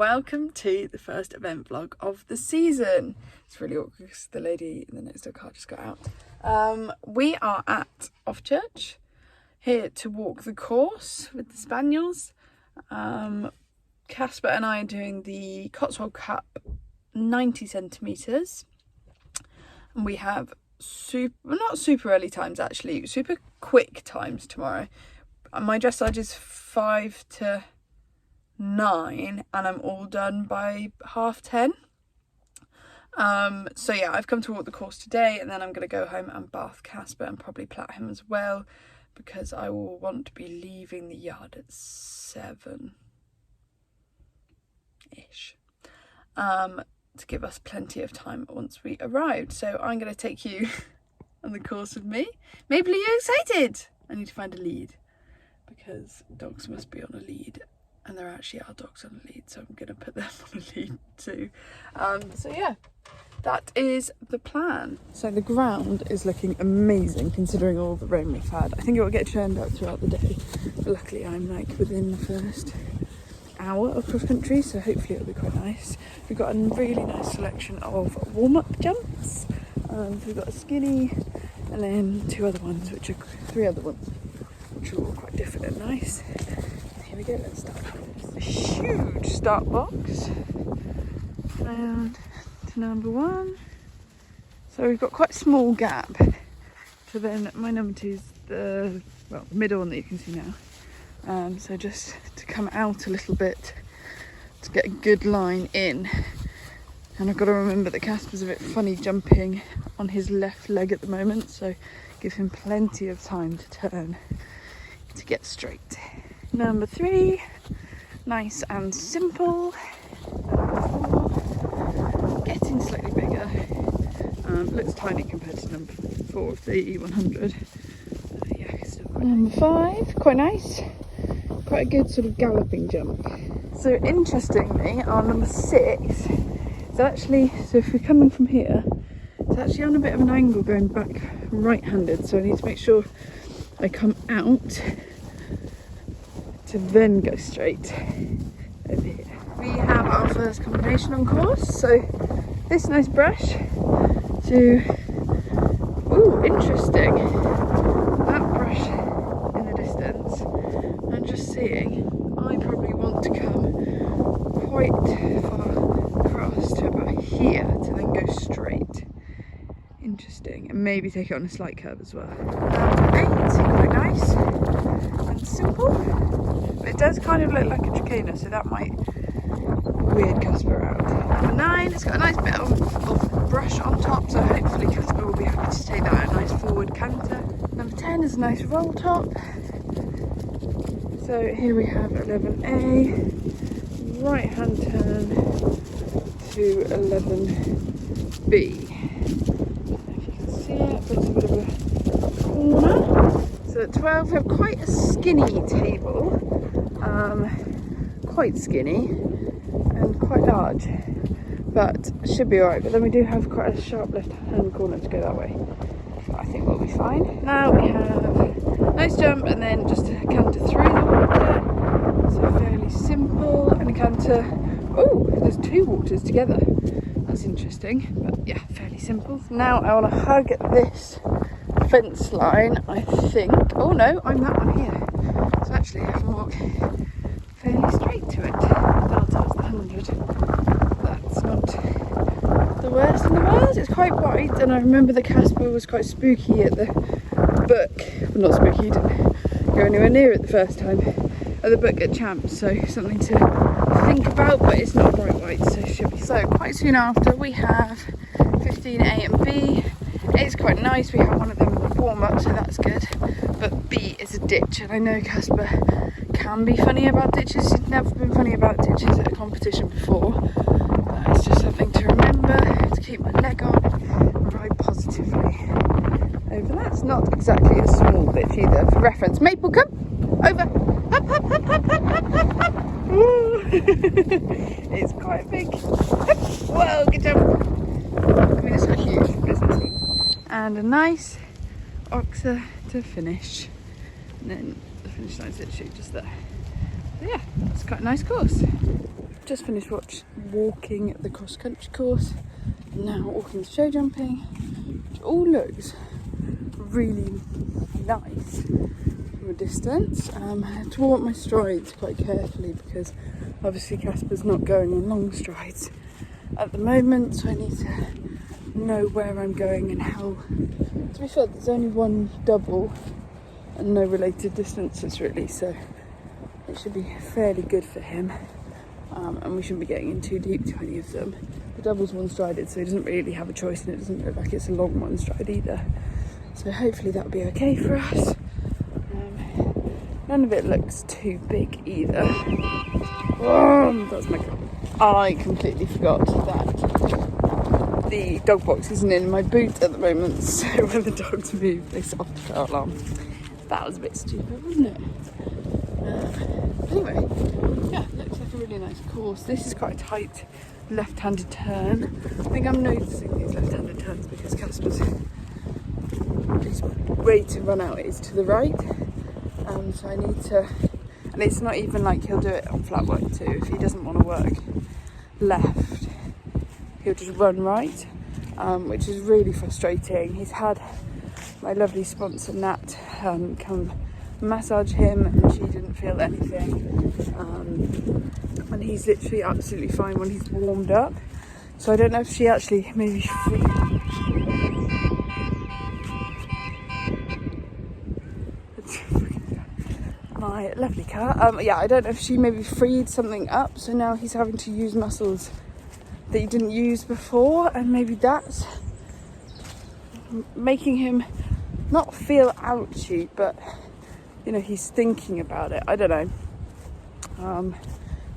welcome to the first event vlog of the season. It's really awkward because the lady in the next door car just got out. We are at Offchurch, here to walk the course with the spaniels. Casper and I are doing the Cotswold Cup 90 centimetres, and we have not super early times actually, super quick times tomorrow. My dressage is 5 to 9 and I'm all done by 10:30. So yeah, I've come to walk the course today, and then I'm going to go home and bath Casper and probably plait him as well, because I will want to be leaving the yard at 7-ish, to give us plenty of time once we arrived. So I'm going to take you on the course with me. Maybe you're excited. I need to find a lead, because dogs must be on a lead, and there actually are dogs on a lead, so I'm going to put them on a lead too. So yeah, that is the plan. So the ground is looking amazing considering all the rain we've had. I think it will get churned out throughout the day, but luckily I'm like within the first hour of cross country, so hopefully it'll be quite nice. We've got a really nice selection of warm-up jumps. So we've got a skinny, and then three other ones which are all quite different and nice. Here we go, let's start. It's a huge start box. And to number 1. So we've got quite a small gap. So then my number 2 is the middle one that you can see now. So just to come out a little bit to get a good line in. And I've got to remember that Casper's a bit funny jumping on his left leg at the moment, so give him plenty of time to turn to get straight. Number 3, nice and simple. Number 4, getting slightly bigger. Looks tiny compared to number 4 of the 100. Yeah, still quite number 5, quite nice. Quite a good sort of galloping jump. So interestingly, our number 6 is actually, so if we're coming from here, it's actually on a bit of an angle going back right-handed, so I need to make sure I come out to then go straight over here. We have our first combination on course, so this nice brush to, ooh, interesting, that brush in the distance. I'm just seeing, I probably want to come quite far across to about here to then go straight. Interesting, and maybe take it on a slight curve as well. Number 8, quite nice and simple. But it does kind of look like a trachea, so that might weird Casper out. Number 9, it's got a nice bit of brush on top, so hopefully Casper will be happy to take that a nice forward canter. Number 10 is a nice roll top. So here we have 11A, right hand turn to 11B. If you can see it, but it's a bit of a corner. So at 12 we have quite a skinny table, quite skinny and quite large, but should be alright. But then we do have quite a sharp left hand corner to go that way, so I think we'll be fine. Now we have a nice jump and then just a canter through the water, so fairly simple, and a canter. Oh, there's 2 waters together. That's interesting, but yeah, fairly simple. Now I want to hug this fence line, I think. Oh no, I'm that one here. So actually I can walk fairly straight to it. Delta is the 100. That's not the worst in the world. It's quite wide, and I remember that Casper was quite spooky at the book. Well, not spooky, he didn't go anywhere near it the first time. At the book at Champs, so something to think about, but it's not bright white, so it should be. So quite soon after we have 15A and B. A is quite nice, we have one of them in the warm-up, so that's good, but B is a ditch, and I know Casper can be funny about ditches. He's never been funny about ditches at a competition before, but it's just something to remember, to keep my leg on and ride positively over. That's not exactly a small ditch either. For reference, Maple, come over. Up, up, up, up, up, up, up, up. It's quite big. Whoa, good job. I mean, it's not huge, but it's nice. And a nice oxer to finish. And then the finish line's literally just there. So yeah, that's quite a nice course. just finished walking the cross-country course, and now walking the show jumping, which all looks really nice from a distance. I have to walk my strides quite carefully because obviously Casper's not going on long strides at the moment, so I need to know where I'm going and how. To be fair, there's only one double and no related distances really, so it should be fairly good for him, and we shouldn't be getting in too deep to any of them. The double's one-strided, so he doesn't really have a choice, and it doesn't look like it's a long one stride either, so hopefully that'll be okay for us. None of it looks too big either. That's my God. I completely forgot that the dog box isn't in my boot at the moment, so when the dogs move they set off the car alarm. That was a bit stupid, wasn't it? Anyway, yeah, looks like a really nice course. This is quite a tight left-handed turn. I think I'm noticing these left-handed turns because Casper's his way to run out is to the right. So I need to, and it's not even like he'll do it on flat work too. If he doesn't want to work left, he'll just run right, which is really frustrating. He's had my lovely sponsor Nat come massage him, and she didn't feel anything, and he's literally absolutely fine when he's warmed up. So I don't know if she actually maybe my lovely car. Yeah, I don't know if she maybe freed something up, so now he's having to use muscles that he didn't use before, and maybe that's making him not feel ouchy, but you know, he's thinking about it. I don't know,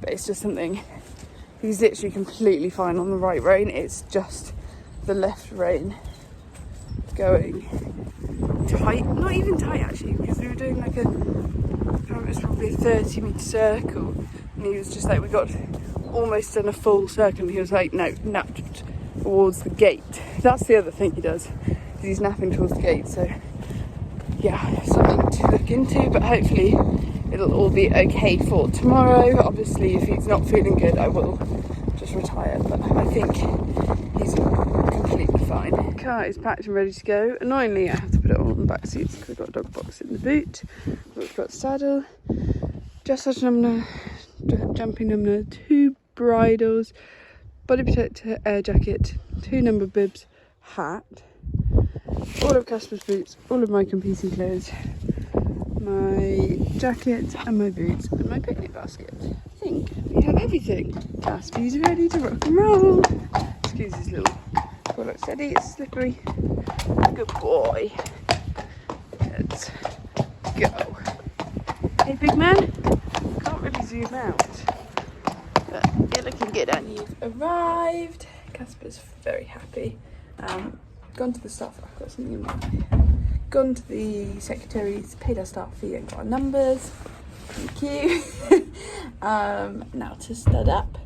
but it's just something. He's literally completely fine on the right rein. It's just the left rein going tight, not even tight actually, because we were doing like it was probably a 30-metre circle, and he was just like, we got almost done a full circle, and he was like, no, napped towards the gate. That's the other thing he does, is he's napping towards the gate. So yeah, something to look into, but hopefully it'll all be okay for tomorrow. Obviously if he's not feeling good I will just retire, but I think he's completely fine. The car is packed and ready to go. Annoyingly I have to put it all on the back seats because we've got a dog box in the boot. We've got saddle, dressage number, jumping number, 2 bridles, body protector, air jacket, 2 number bibs, hat, all of Casper's boots, all of my competing clothes, my jacket and my boots and my picnic basket. I think we have everything. Casper's ready to rock and roll. Excuse his little product steady, it's slippery. Good boy. Let's go. Hey big man, can't really zoom out, but you're looking good and you've arrived. Casper's very happy. Gone to the staff, I've got something in mind. Gone to the secretaries, paid our staff fee and got our numbers. Thank you. Now to stud up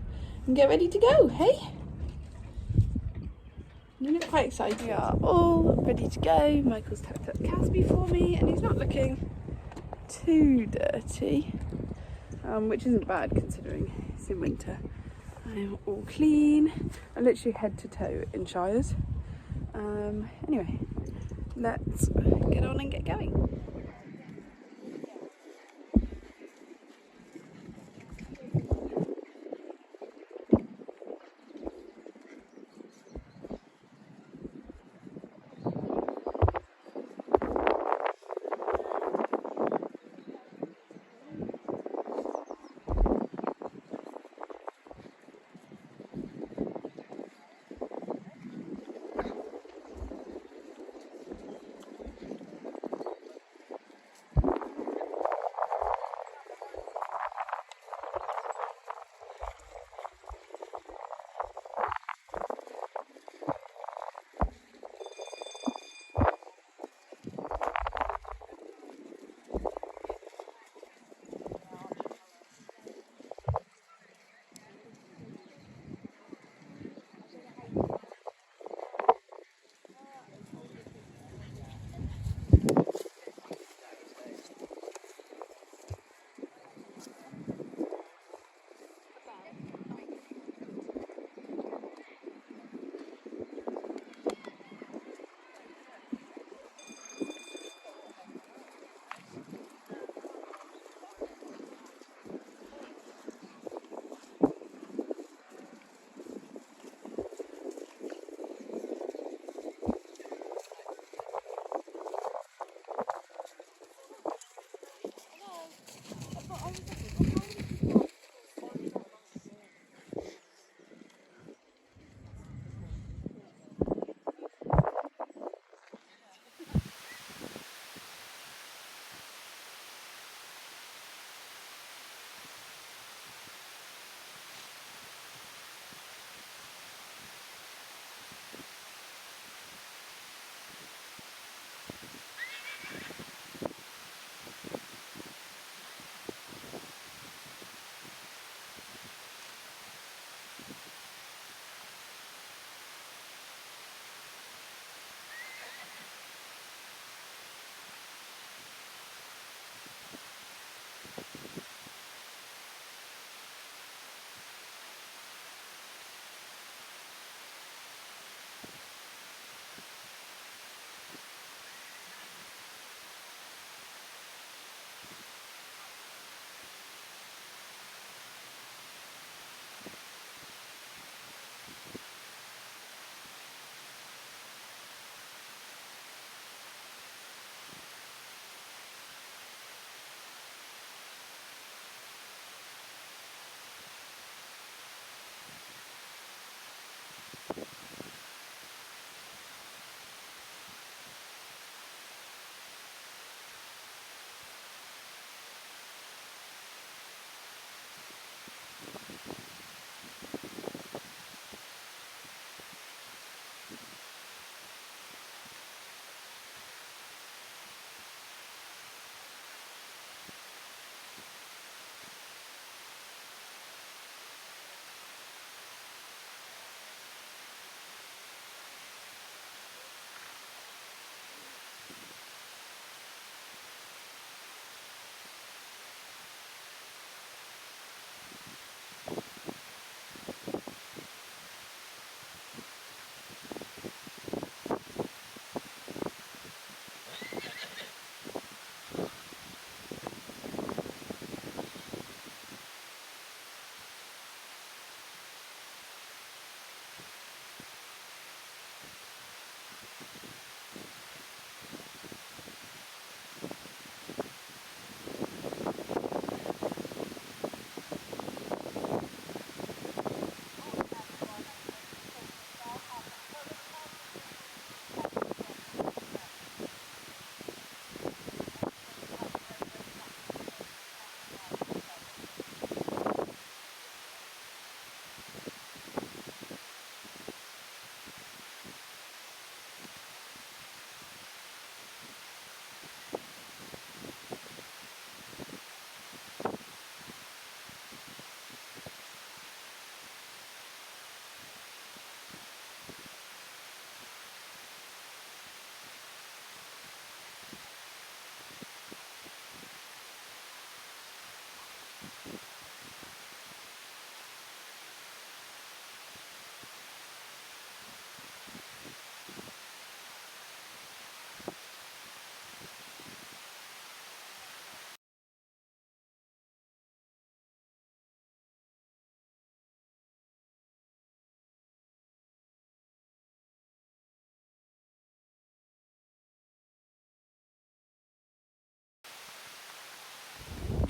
and get ready to go, hey? You look quite excited. We are all ready to go. Michael's tucked up Casby for me, and he's not looking too dirty, which isn't bad considering it's in winter. I'm all clean. I'm literally head to toe in shires. Anyway, let's get on and get going.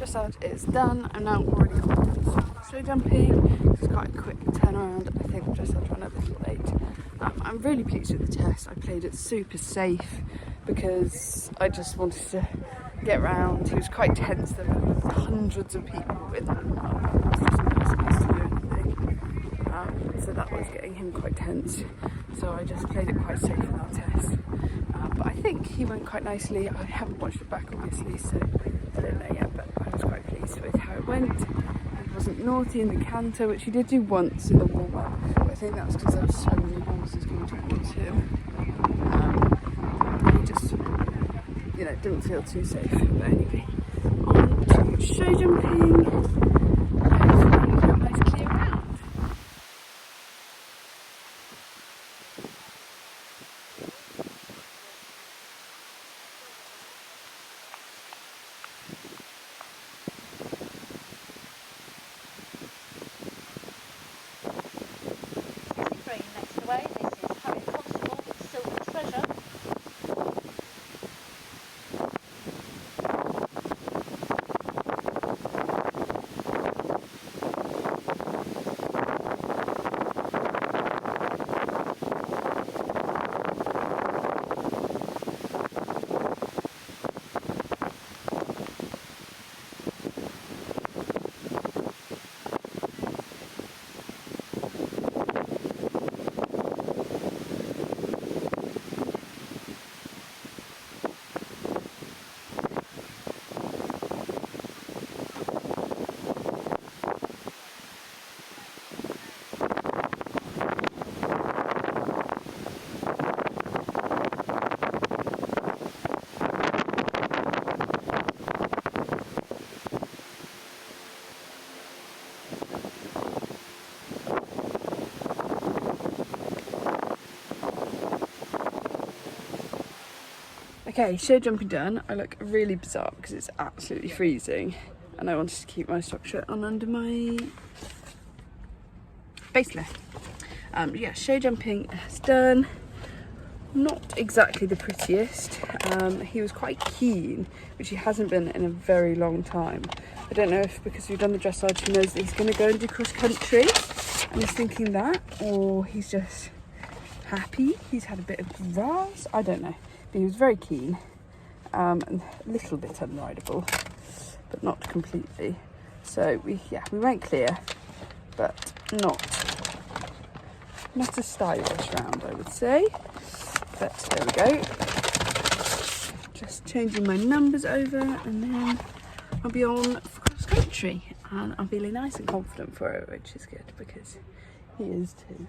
dressage is done. I'm now already on show jumping. It's quite a quick turnaround. I think the dressage ran a little late. I'm really pleased with the test. I played it super safe because I just wanted to get round. He was quite tense. There were hundreds of people in the space to do anything. So that was getting him quite tense. So I just played it quite safe in our test. But I think he went quite nicely. I haven't watched it back obviously, so I don't know yet, but I was quite pleased with how it went. He wasn't naughty in the canter, which he did do once in the warm-up, but I think that was because there were so many horses coming towards him. He just, you know, didn't feel too safe. But anyway, on to show jumping. Hopefully a nice clear round. Okay, show jumping done. I look really bizarre because it's absolutely freezing and I wanted to keep my sock shirt on under my facelift. Yeah, show jumping is done. Not exactly the prettiest. He was quite keen, which he hasn't been in a very long time. I don't know if because we've done the dressage he knows that he's going to go and do cross country and he's thinking that, or he's just happy he's had a bit of grass. I don't know. But he was very keen, and a little bit unrideable, but not completely. So we went clear, but not a stylish round, I would say. But there we go. Just changing my numbers over, and then I'll be on for cross country, and I'm feeling nice and confident for it, which is good because he is too.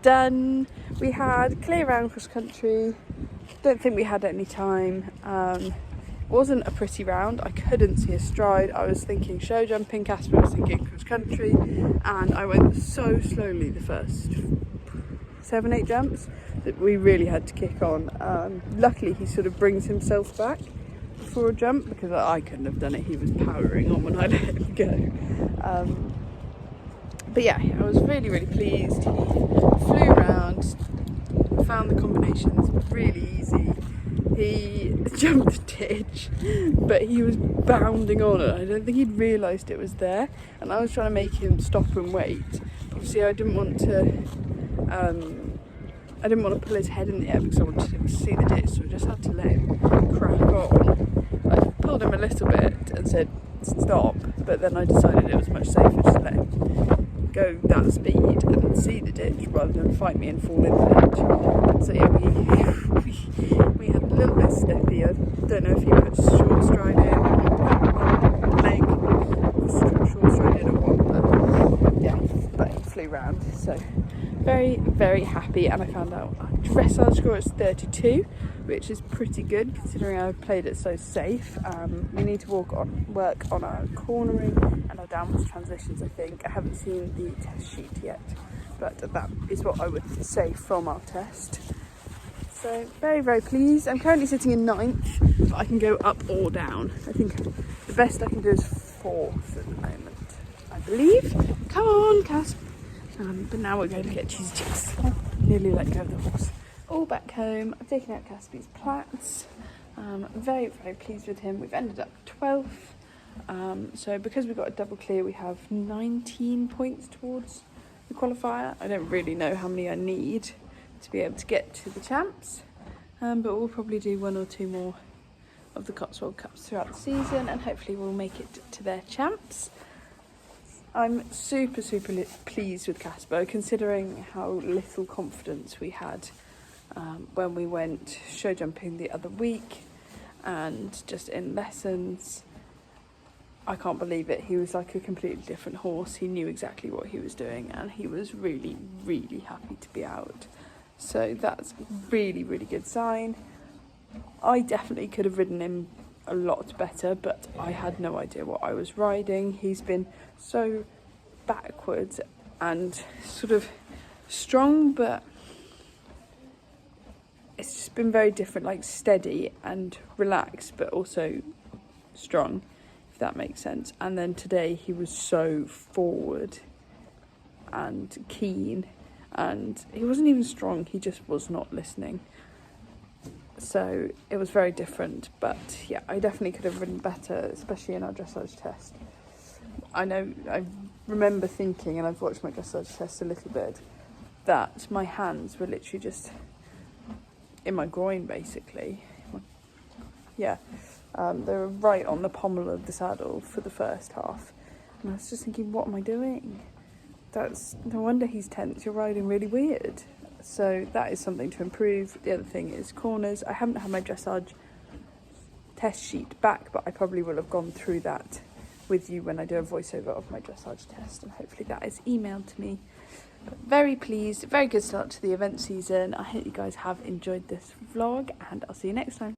done. We had clear round cross country. Don't think we had any time. Wasn't a pretty round. I couldn't see a stride. I was thinking show jumping, Casper was thinking cross country, and I went so slowly the first 7-8 jumps that we really had to kick on. Luckily he sort of brings himself back before a jump, because I couldn't have done it. He was powering on when I let him go. But yeah, I was really, really pleased. He flew around, found the combinations really easy. He jumped the ditch, but he was bounding on it. I don't think he'd realised it was there, and I was trying to make him stop and wait. Obviously I didn't want to pull his head in the air because I wanted him to see the ditch, so I just had to let him crack on. I pulled him a little bit and said stop, but then I decided it was much safer to let him go that speed and see the ditch rather than fight me and fall in the ditch. So yeah, we had a little bit snippy. I don't know if he put short stride in or one leg, or short stride in or one, but yeah, but he flew round. So very, very happy, and I found out our dressage score is 32, which is pretty good considering I've played it so safe. We need to work on our cornering and our downwards transitions, I think. I haven't seen the test sheet yet, but that is what I would say from our test. So very, very pleased. I'm currently sitting in 9th, but I can go up or down. I think the best I can do is 4th at the moment, I believe. Come on, Cass. But now we're going to get cheesy chips. Nearly let go of the horse. All back home. I've taken out Caspi's plats. Very, very pleased with him. We've ended up 12th. So because we've got a double clear, we have 19 points towards the qualifier. I don't really know how many I need to be able to get to the champs. But we'll probably do 1 or 2 more of the Cotswold Cups throughout the season, and hopefully we'll make it to their champs. I'm super, super pleased with Casper, considering how little confidence we had when we went show jumping the other week and just in lessons. I can't believe it. He was like a completely different horse. He knew exactly what he was doing, and he was really, really happy to be out. So that's really, really good sign. I definitely could have ridden him a lot better, but I had no idea what I was riding. He's been so backwards and sort of strong, but it's just been very different, like steady and relaxed, but also strong, if that makes sense. And then today he was so forward and keen, and he wasn't even strong, he just was not listening. So it was very different, but yeah, I definitely could have ridden better, especially in our dressage test. I remember thinking, and I've watched my dressage test a little bit, that my hands were literally just in my groin, basically. Yeah, they were right on the pommel of the saddle for the first half. And I was just thinking, what am I doing? That's no wonder he's tense, you're riding really weird. So that is something to improve. The other thing is corners. I haven't had my dressage test sheet back, but I probably will have gone through that with you when I do a voiceover of my dressage test, and hopefully that is emailed to me. But very pleased, very good start to the event season. I hope you guys have enjoyed this vlog, and I'll see you next time.